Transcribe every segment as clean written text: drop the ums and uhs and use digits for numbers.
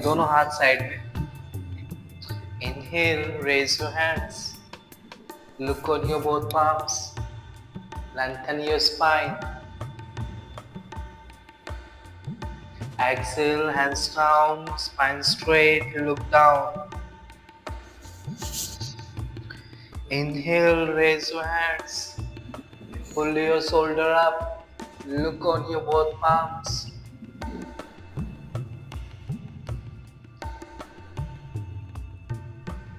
दोनों हाथ साइड में. Inhale, raise your hands. Look on your both palms. Lengthen your spine. Exhale, hands down, spine straight, look down. Inhale, raise your hands. Pull your shoulder up. Look on your both palms.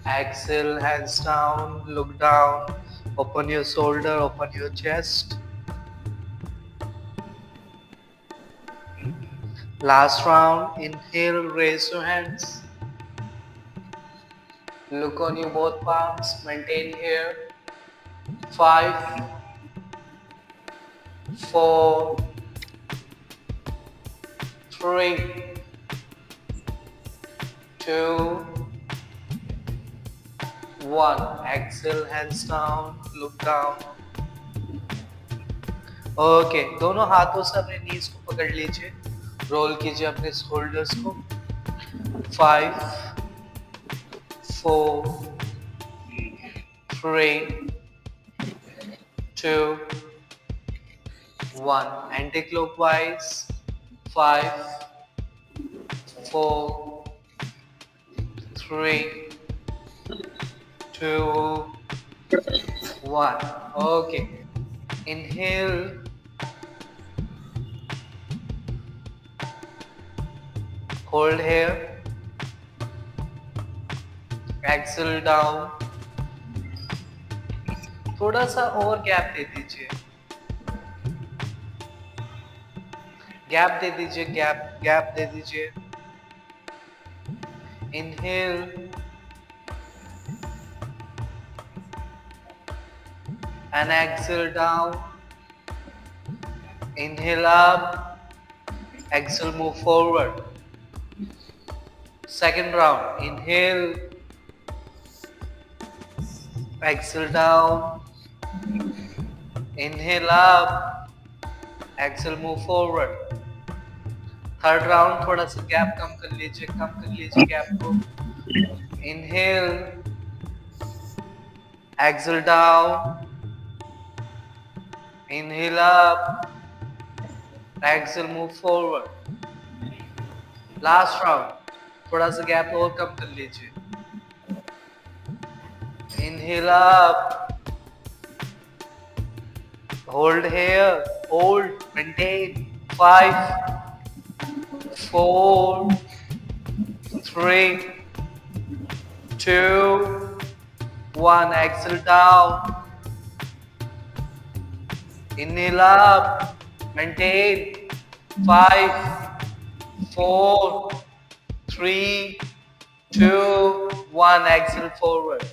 Exhale, hands down, look down. Open your shoulder, open your chest. Last round. Inhale, raise your hands. Look on your both palms. Maintain here. 5, 4, 3, 2, 1. Exhale, hands down, look down. Okay, दोनों हाथों से अपने नीज को पकड़ लीजिए. Role कीजिए अपने shoulders को. 5, 4, 3, 2, 1. Anti-clockwise. 5, 4, 3, 2, 1. Okay. Inhale. Hold here. Exhale down. थोड़ा सा और गैप दे दीजिए. गैप दे दीजिए. गैप दे दीजिए. Inhale. And exhale down. Inhale up. Exhale, move forward. Second round. Inhale. Exhale down. Inhale up. Exhale, move forward. Third round. थोड़ा सा gap कम कर लीजिए गैप को. Inhale. Exhale down. Inhale up. Exhale, move forward. Last round. थोड़ा सा gap और कम कर लीजिए. Inhale up. Hold here. Hold. Maintain. 5, 4, 3, 2, 1. Exhale down. Inhale up. Maintain. 5, 4, 3, 2, 1. Exhale forward.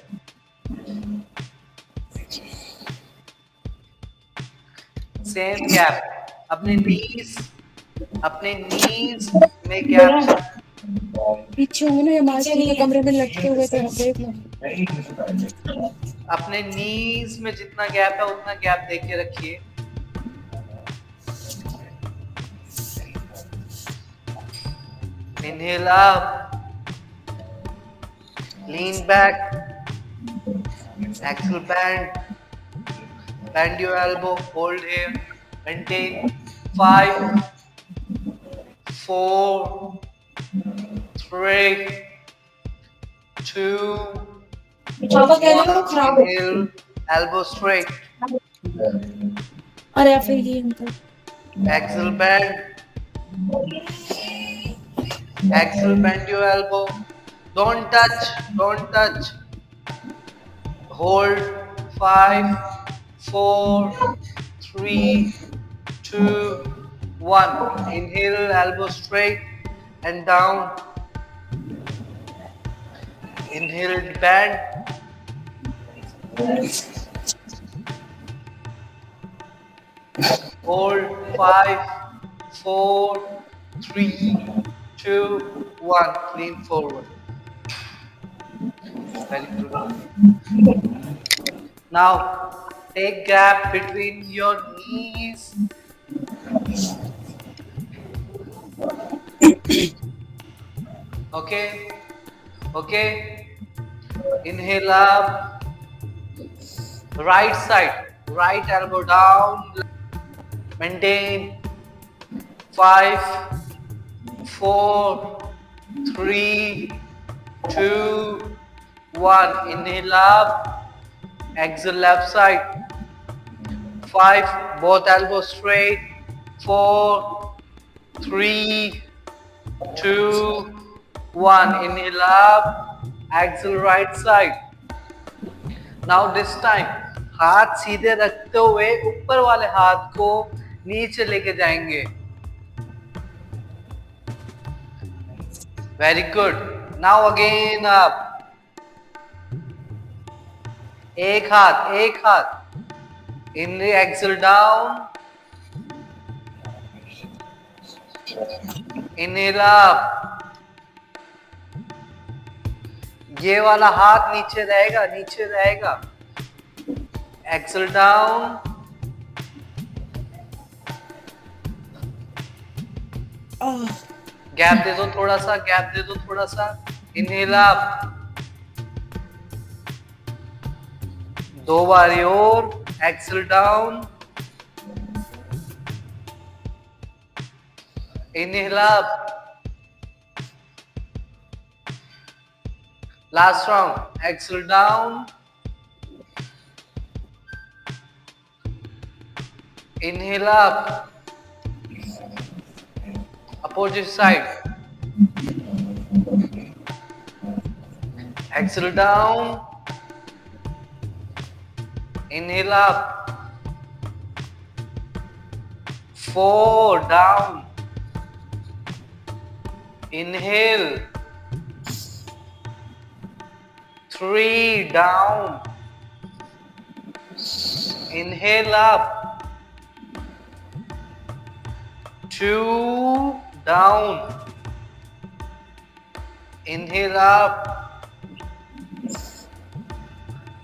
Same gap. अपने knees में gap. पीछे होंगे ना ये मास्टर के कमरे में लटके हुए थे. देख लो. अपने knees में जितना गैप है उतना गैप देख के रखिए. Inhale up. Lean back. Exhale, bend. Bend your elbow. Hold here. Maintain. 5, 4, 3, 2, 1. Inhale. Elbow straight. अरे फिर ये Exhale, bend. Exhale, bend your elbow. Don't touch. Hold. 5, 4, 3, 2, 1. Inhale, elbow straight and down. Inhale, bend. Hold. 5, 4, 3, 2, 1. Lean forward. Very good. Now take gap between your knees. Okay, okay. Inhale up, right side, right elbow down, maintain. 5, 4, 3, 2, 1. Inhale up, exhale left side. 5, both elbows straight. 4, 3, 2, 1. Inhale up, exhale right side. Now this time हाथ सीधे रखते हुए ऊपर वाले हाथ को नीचे लेके जाएंगे. Very good. Now again up. एक हाथ. Inhale, exhale down. Inhale up. ये वाला हाथ नीचे रहेगा. Exhale down. गैप दे दो थोड़ा सा. Inhale up. 2 बारी और. Exhale down. Inhale up. Last round. Exhale down. Inhale up. Opposite side. Exhale down. Inhale up. 4 down. Inhale. 3 down. Inhale up. 2 down. Inhale up.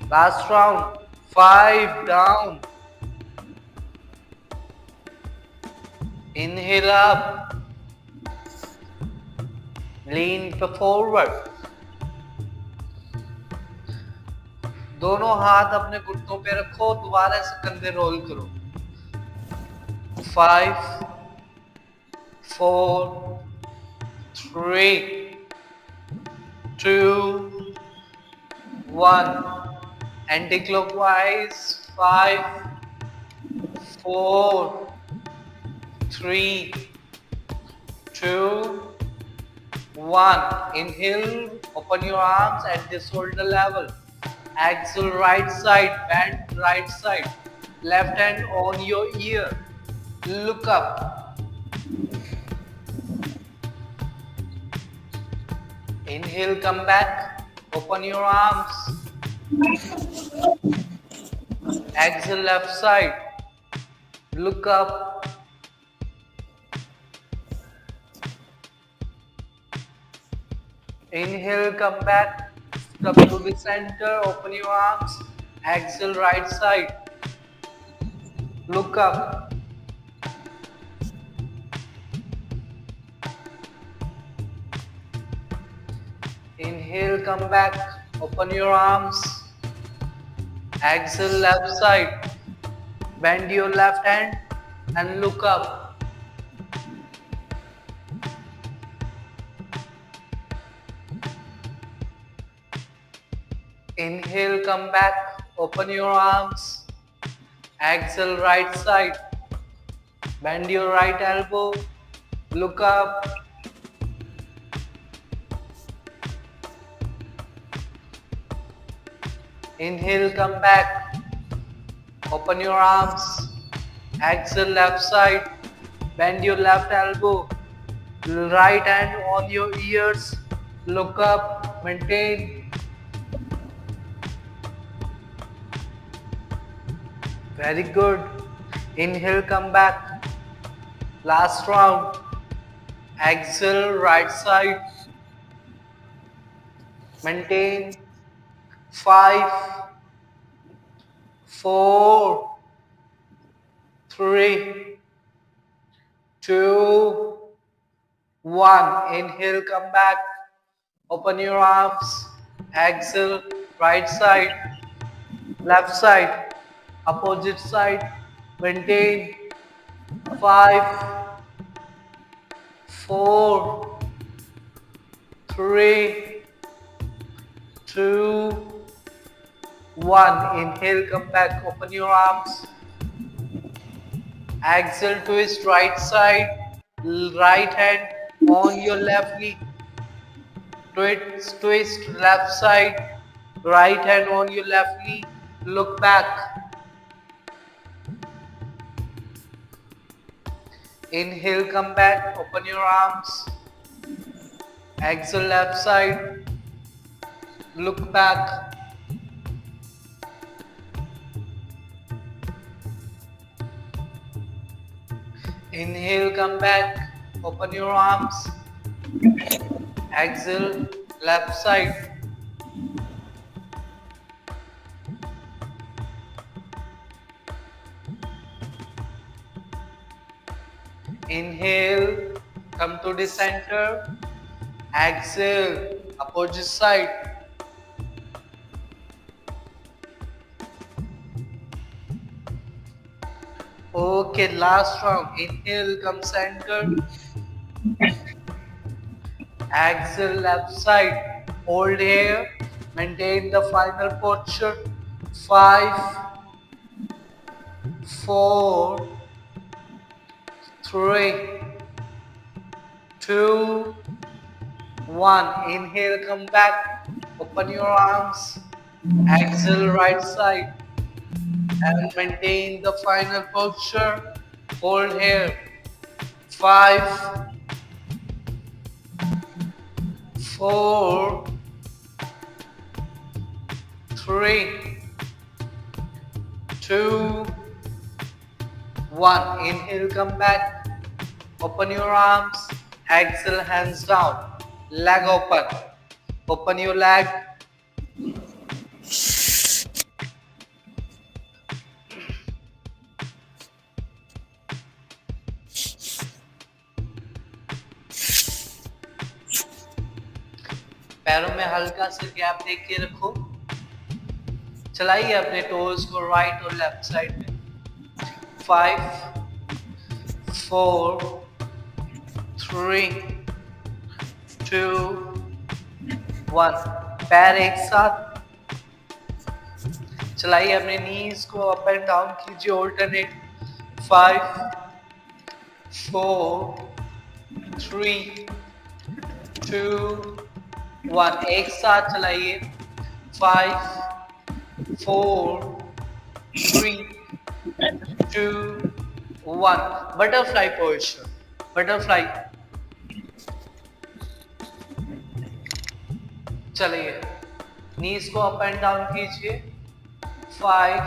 Last round. 5 down. Inhale up. Lean forward. दोनों हाथ अपने घुटनों पे रखो. दोबारा से कंधे role करो. 5, 4, 3, 2, 1. Anti-clockwise. 5, 4, 3, 2, 1. Inhale, open your arms at the shoulder level. Exhale, right side, bend right side. Left hand on your ear. Look up. Inhale, come back. Open your arms. Exhale, left side. Look up. Inhale, come back. Come to the center. Open your arms. Exhale, right side. Look up. Inhale, come back. Open your arms. Exhale, left side. Bend your left hand and look up. Inhale, come back. Open your arms. Exhale, right side. Bend your right elbow. Look up. Inhale, come back. Open your arms. Exhale, left side. Bend your left elbow. Right hand on your ears. Look up. Maintain. Very good. Inhale, come back. Last round. Exhale, right side. Maintain. 5, 4, 3, 2, 1. Inhale, come back. Open your arms. Exhale, right side, left side, opposite side. Maintain. 5, 4, 3, 2, 1. Inhale, come back. Open your arms. Exhale, twist right side, right hand on your left knee. Twist left side, right hand on your left knee. Look back. Inhale, come back. Open your arms. Exhale, left side. Look back. Inhale, come back. Open your arms. Exhale, left side. Inhale, come to the center. Exhale, opposite side. Okay, last round. Inhale, come center. Exhale, left side. Hold here. Maintain the final posture. 5, 4, 3, 2, 1. Inhale, come back. Open your arms. Exhale, right side. And maintain the final posture. Hold here. 5, 4, 3, 2, 1. Inhale, come back. Open your arms. Exhale, hands down. Leg open. Open your leg. पैरों में हल्का सा gap देख के रखो. चलाइए अपने toes को राइट और लेफ्ट साइड में. 5, 4, 3, 2, 1. पैर एक साथ चलाइए. अपने नीज को अप एंड डाउन कीजिए. ऑल्टरनेट. 5, 4, 3, 2, 1. एक साथ चलाइए. 5, 4, 3, 2, 1. Butterfly position. बटरफ्लाई. चलिए नीज को अप एंड डाउन कीजिए. 5,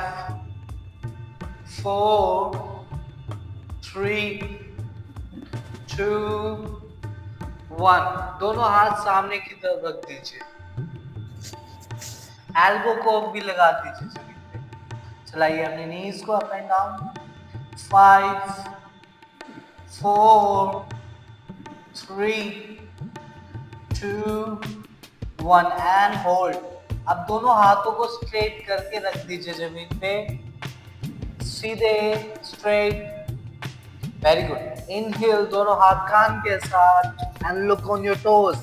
4, 3, 2, 1. दोनों हाथ सामने की तरफ रख दीजिए. एल्बो को भी लगा दीजिए जमीन पे. चलाइए अपने नीज को up and down. 5, 4, 3, 2, 1 and hold. अब दोनों हाथों को स्ट्रेट करके रख दीजिए जमीन पे. सीधे स्ट्रेट. Very good. इनहेल, दोनों हाथ कान के साथ and look on your toes.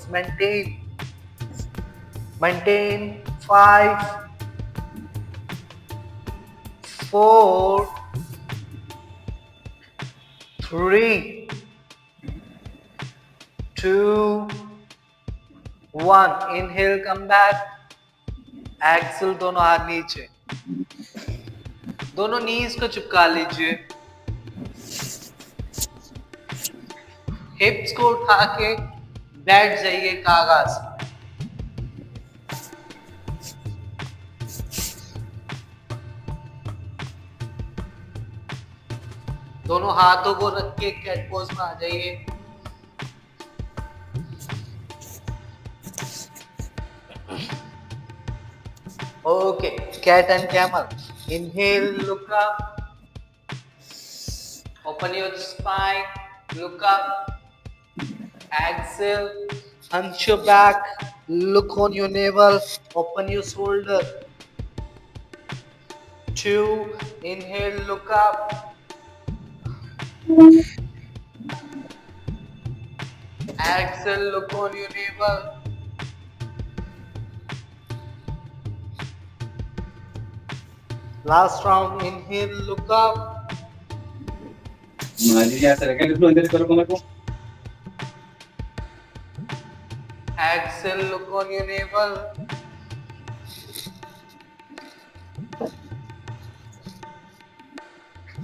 Maintain. 5, 4, 3, 2, 1. Inhale, come back. Exhale, दोनों हाथ नीचे. दोनों नीज को चिपका लीजिए. हिप्स को उठा के बैठ जाइए कागज. दोनों हाथों को रख के कैट पोज में आ जाइए. Okay, cat and camel. Inhale, look up. Open your spine. Look up. Exhale, hunch your back. Look on your navel. Open your shoulder. 2. Inhale, look up. Exhale, look on your navel. Last round, inhale, look up. Exhale, look on your navel.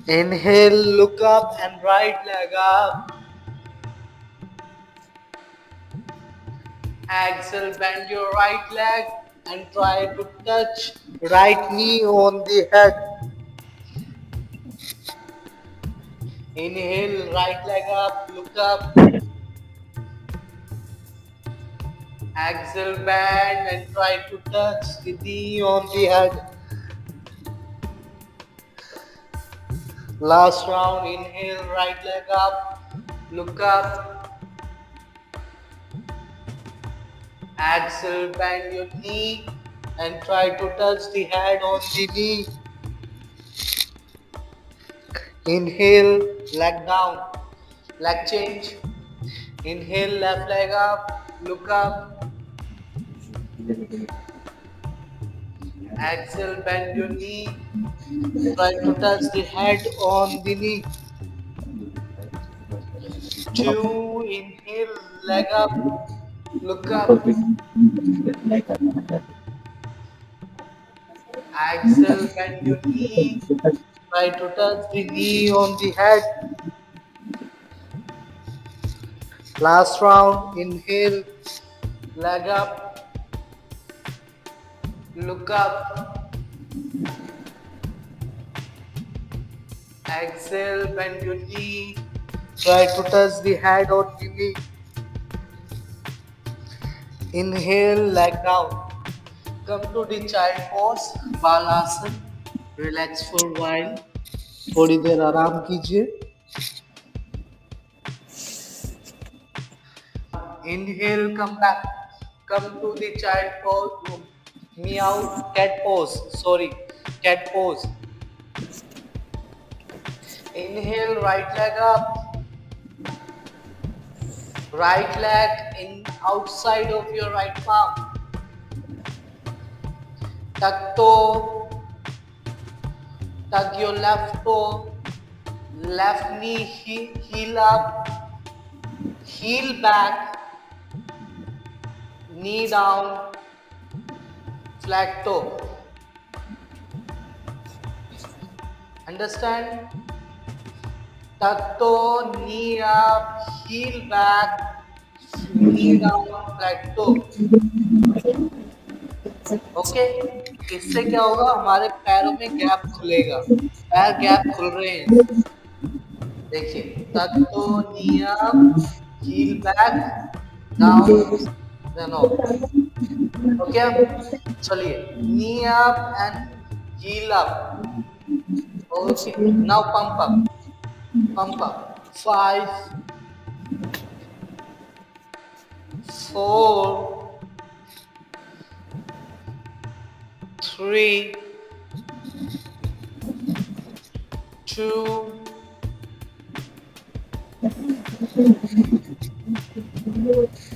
Inhale, look up and right leg up. Exhale, bend your right leg and try to touch right knee on the head. Inhale, right leg up, look up. Exhale, bend and try to touch the knee on the head. Last round, inhale, right leg up, look up. Exhale, bend your knee and try to touch the head on the knee. Inhale, leg down, leg change. Inhale, left leg up, look up. Exhale, bend your knee, try to touch the head on the knee. 2, inhale, leg up, look up. Exhale, bend your knee, try to touch the knee on the head. Last round, inhale, leg up, look up. Exhale, bend your knee, try to touch the head on the knee. Inhale, leg down. Come to the child pose, Balasana. Relax for a while. थोड़ी देर आराम कीजिए. Inhale, come back. Come to the child pose. Meow, cat pose. Sorry, cat pose. Inhale, right leg up. Right leg in outside of your right palm. Tuck toe. Tuck your left toe. Left knee, heel up. Heel back. Knee down. Flat toe. Understand? Tuck toe, knee up, heel back, knee down, flat toe. Okay, इससे क्या होगा? हमारे पैरों में gap खुलेगा. पैर gap खुल रहे हैं. देखिए, tuck toe, knee up, heel back, down, then up. Okay, चलिए, knee up and heel up. Okay, now pump up. Pump up. 5, 4, 3, 2,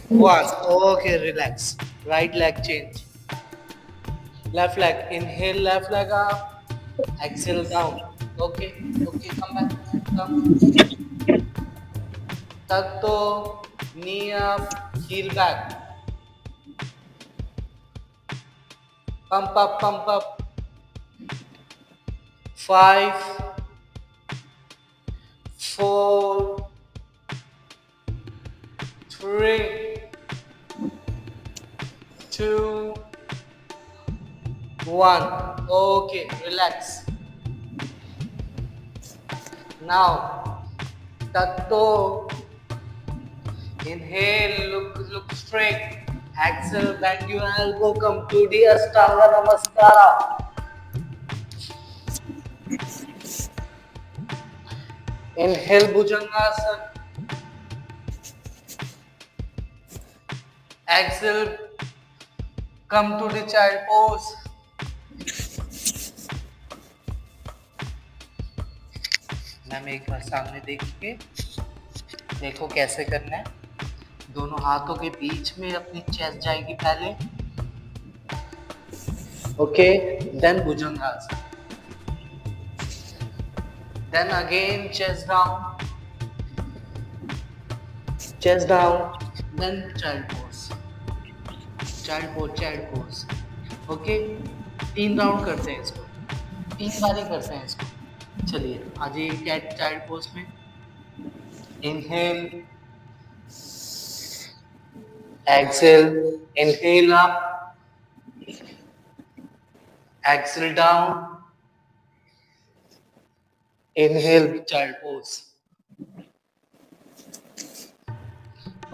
1. Okay, relax. Right leg change. Left leg. Inhale, left leg up. Exhale down. Okay, come back. Come. Tuck toe, knee up, heel back. Pump up, pump up. 5, 4, 3, 2, 1. Okay, relax. Now, tuck toe. Inhale, look straight. Exhale, bend your elbow. Come to the Ashtanga Namaskara. Inhale, Bhujangasana. Exhale, come to the child pose. Ma'am एक बार सामने देखिए, देखो कैसे करना है। दोनों हाथों के बीच में अपनी चेस्ट जाएगी पहले, okay, then Bhujangasana, then again chest down, then child pose, okay. 3 round करते हैं इसको, 3 बारी करते हैं इसको। चलिए आ जाइए कैट चाइल्ड पोज में। Inhale, exhale, inhale up, exhale down, inhale child pose,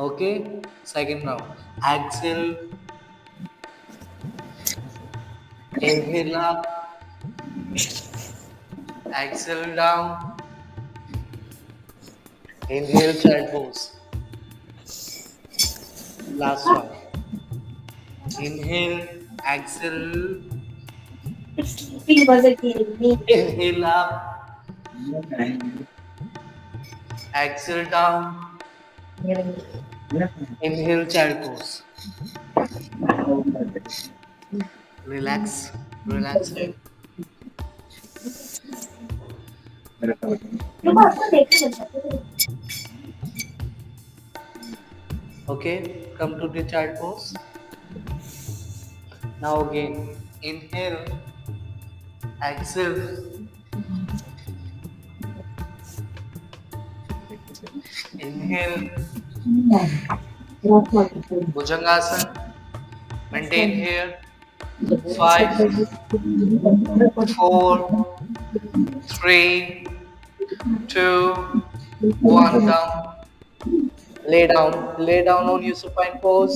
okay. Second round, exhale, inhale up, exhale down, inhale child pose, last one, inhale, exhale, inhale up, exhale down, inhale child pose, relax. Okay, come to the child pose. Now again, inhale, exhale, inhale, Bhujangasan, maintain here, 5, 4, 3, 2, 1, down. Lay down on your supine pose.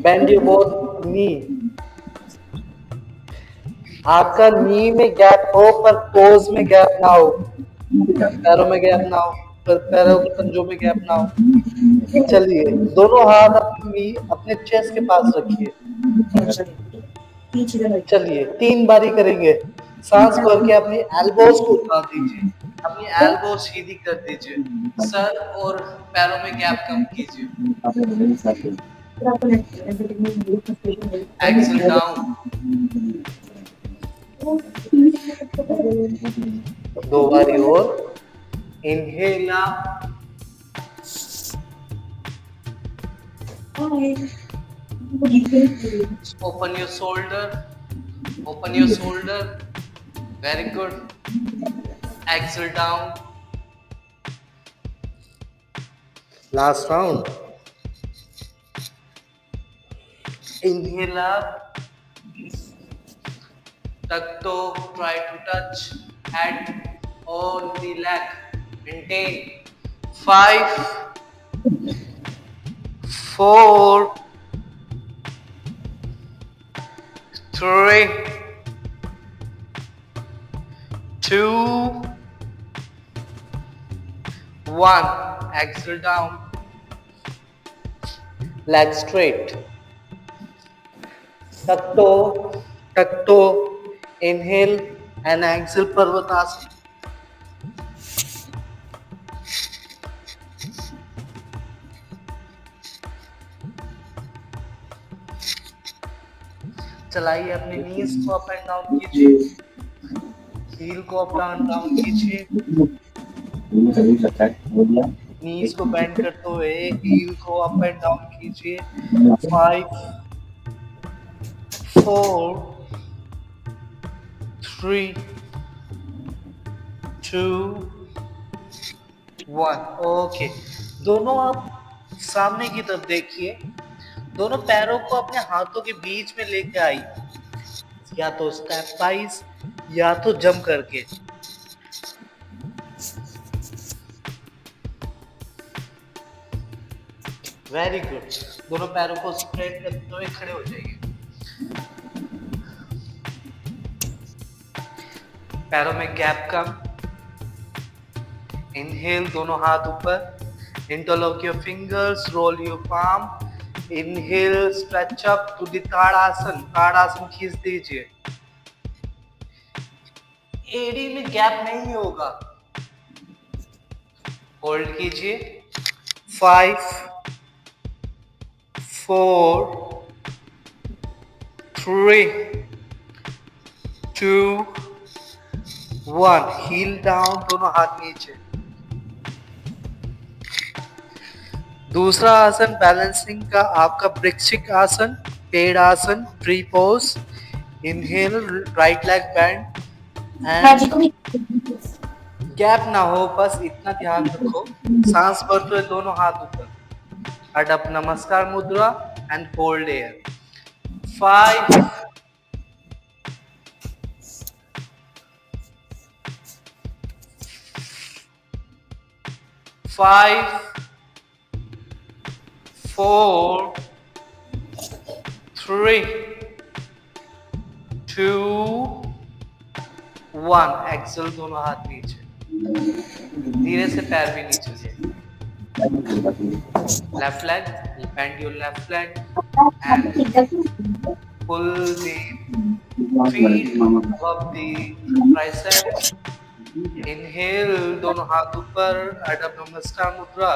Bend your both knee. आपका नी में gap हो पर pose में gap ना हो, पैरों में gap ना हो, पर पैरों के पंजों में गैप ना हो। चलिए दोनों हाथ अपने चेस्ट के पास रखिए। चलिए 3 बारी करेंगे। सांस भर के अपनी एल्बोज को उठा दीजिए, अपनी एल्बो सीधी कर दीजिए, सर और पैरों में गैप कम कीजिए। एक्सेल डाउन, 2 बारी और, inhale up, open your shoulder, very good. Exhale down, last round, inhale up, tuck toe, try to touch head on the leg, maintain, 5, 4, 3, 2, 1. Exhale down, leg straight, tuck toe, inhale and exhale Parvatasana. चलाइए अपने नीज को up and down कीजिए, heal को up and down कीजिए, नीज को bend करते हुए heal को अप एंड डाउन कीजिए। 5, 4, 3, 2, 1। ओके, दोनों आप सामने की तरफ देखिए, दोनों पैरों को अपने हाथों के बीच में लेके आई, या तो स्टेप वाइज या तो जंप करके। वेरी गुड, दोनों पैरों को स्प्रेड करते हुए खड़े हो जाइए। पैरों में गैप कम, इनहेल, दोनों हाथ ऊपर, interlock your fingers, roll your palm, inhale stretch up to the Tadasana, Tadasana खींच दीजिए। एडी में गैप नहीं होगा। होल्ड कीजिए। 5 4 3 2 1। हील डाउन, दोनों हाथ नीचे। दूसरा आसन बैलेंसिंग का आपका वृक्षिक आसन, पेड़ आसन, tree pose. Inhale, right leg bend and gap ना हो, बस इतना ध्यान रखो। सांस भरते हुए दोनों हाथ ऊपर। अडप नमस्कार मुद्रा एंड होल्ड एयर। 5 5 4 3 2 1। एक्सेल, दोनों हाथ नीचे। धीरे से पैर भी नीचे लिए। Left leg, bend your left leg and pull the feet above the triceps. Inhale, दोनों हाथ ऊपर, अडप नमस्कार मुद्रा।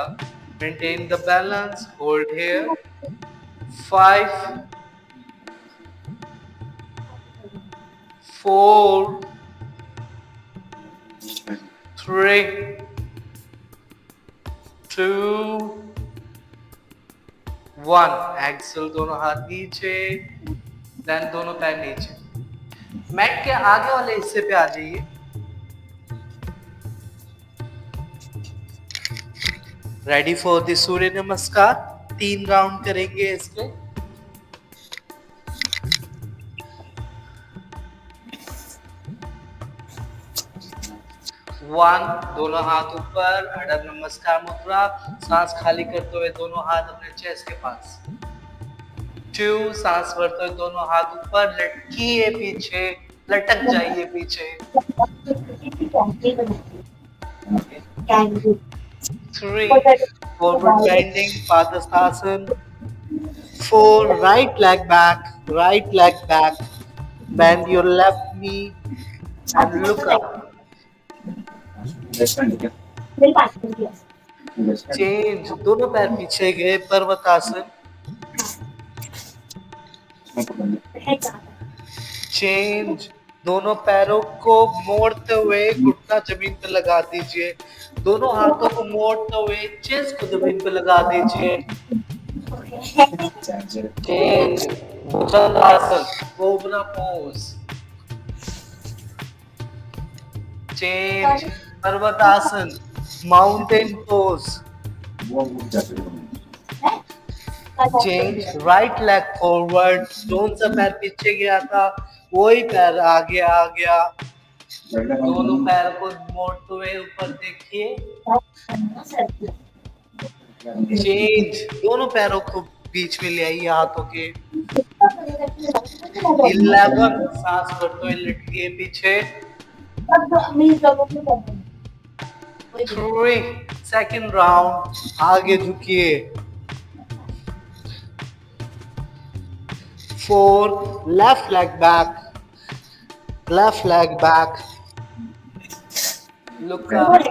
Maintain the balance, hold here. 5 4 3 2 1। Excel, दोनों हाथ नीचे, देन दोनों पैर नीचे। मैट के आगे वाले हिस्से पे आ जाइए। रेडी फॉर द सूर्य नमस्कार। 3 राउंड करेंगे इसके। 1, दोनों हाथ ऊपर, अडप नमस्कार मुद्रा। सांस खाली करते हुए दोनों हाथ अपने चेस्ट के पास। 2, सांस भरते हुए दोनों हाथ ऊपर, लटकिए पीछे, लटक जाइए पीछे। 3, forward bending, Padasana. 4, right leg back, right leg back. Bend your left knee and look up. Change, दोनों पैर पीछे गए, पर्वतासन। चेंज, दोनों पैरों को मोड़ते हुए घुटना जमीन पे लगा दीजिए। दोनों हाथों को मोड़ते हुए चेस्ट को जमीन पे लगा दीजिए। Change, Bhujangasana, cobra pose. Change, Parvatasana, mountain pose. Change, right leg forward, कौन सा पैर पीछे गया था वही पैर आगे आ गया। दोनों पैर को मोड़ते हुए ऊपर देखिए। चेंज, दोनों पैरों को बीच में ले आइए हाथों के। 11, सांस भरते हुए लटकिए पीछे। 3, सेकंड राउंड, आगे झुकिए। 4, left leg back, left leg back. Look up.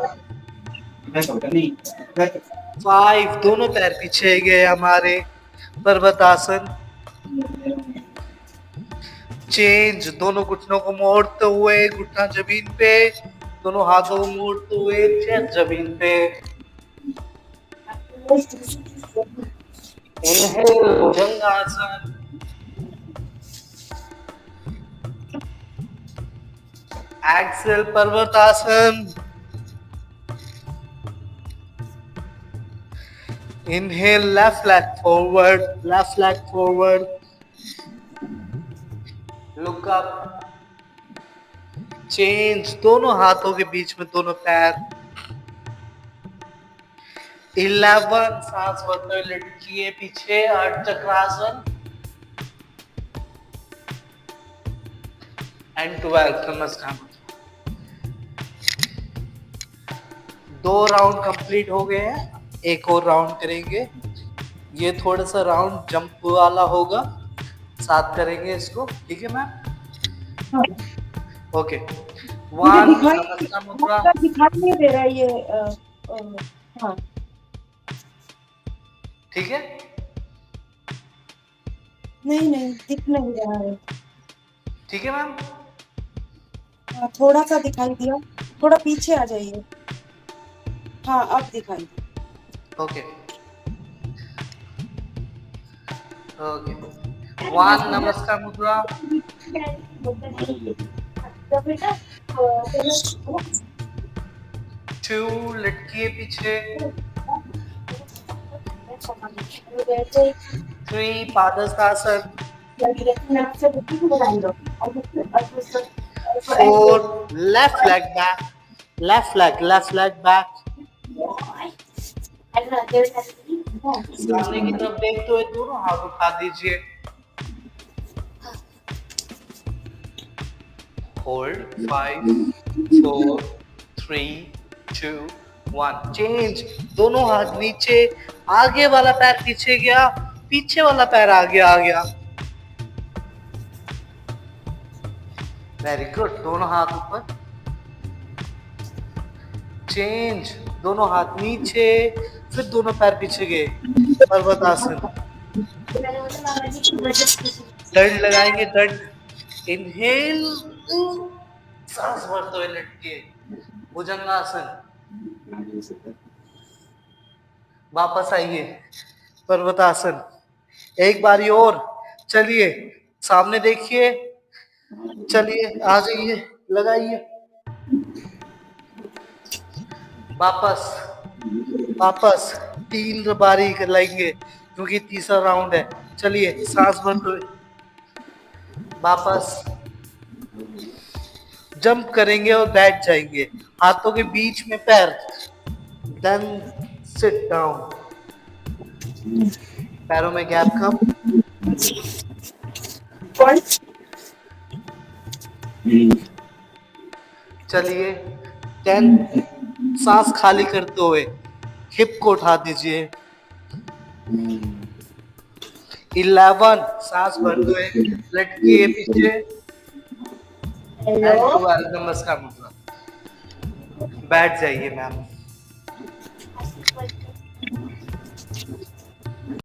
5, दोनों पैर पीछे गए हमारे, पर्वतासन। चेंज, दोनों घुटनों को मोड़ते हुए घुटना जमीन पे, दोनों हाथों को मोड़ते हुए चेस्ट जमीन पे। इनहेल, भुजंगासन। एक्सेल, पर्वतासन। Inhale, left leg forward, left leg forward. Look up. Change, दोनों हाथों के बीच में दोनों पैर। 11, सांस भरते हुए लटकिए पीछे, अर्धचक्रासन। And 12, नमस्कार। 2 राउंड कंप्लीट हो गए हैं, एक और राउंड करेंगे। ये थोड़ा सा राउंड जंप वाला होगा, साथ करेंगे इसको, ठीक है मैम? हाँ, ओके। मुझे वन, दिखाई नमस्कार मुद्रा। आपका दिखाई नहीं दे रहा है ये अ, हाँ ठीक है, नहीं नहीं दिख नहीं रहा है। ठीक है मैम। हाँ, थोड़ा सा दिखाई दिया, थोड़ा पीछे आ जाइए। हाँ अब दिखाई दिया। Okay, okay. वन, नमस्कार मुद्रा। तो बेटा टू, लटकिए पीछे। Three, padahastasana. Four, left leg back, left leg back. सामने की तरफ देखते हुए दोनों हाथ उठा दीजिए। Hold, 5, 4, 3, 2, 1, change. दोनों हाथ नीचे, आगे वाला पैर पीछे गया, पीछे वाला पैर आगे आ गया। वेरी गुड, दोनों हाथ ऊपर। चेंज, दोनों हाथ नीचे, फिर दोनों पैर पीछे गए। पर्वतासन। दंड लगाएंगे, दंड। इनहेल, सांस भरते हुए लटके। भुजंगासन। वापस आइए, पर्वतासन। एक बारी और, चलिए, सामने देखिए, चलिए आ जाइए, लगाइए। वापस, वापस। 3 बारी कर लेंगे क्योंकि तीसरा राउंड है। चलिए, सांस भरते हुए वापस जंप करेंगे और बैठ जाएंगे, हाथों के बीच में पैर। देन सिट डाउन, पैरों में गैप कम। चलिए, 10, सांस खाली करते हुए हिप को उठा दीजिए। 11, सांस भरते हुए लटकिए पीछे। एंड 12, नमस्कार मुद्रा। बैठ जाइए मैम।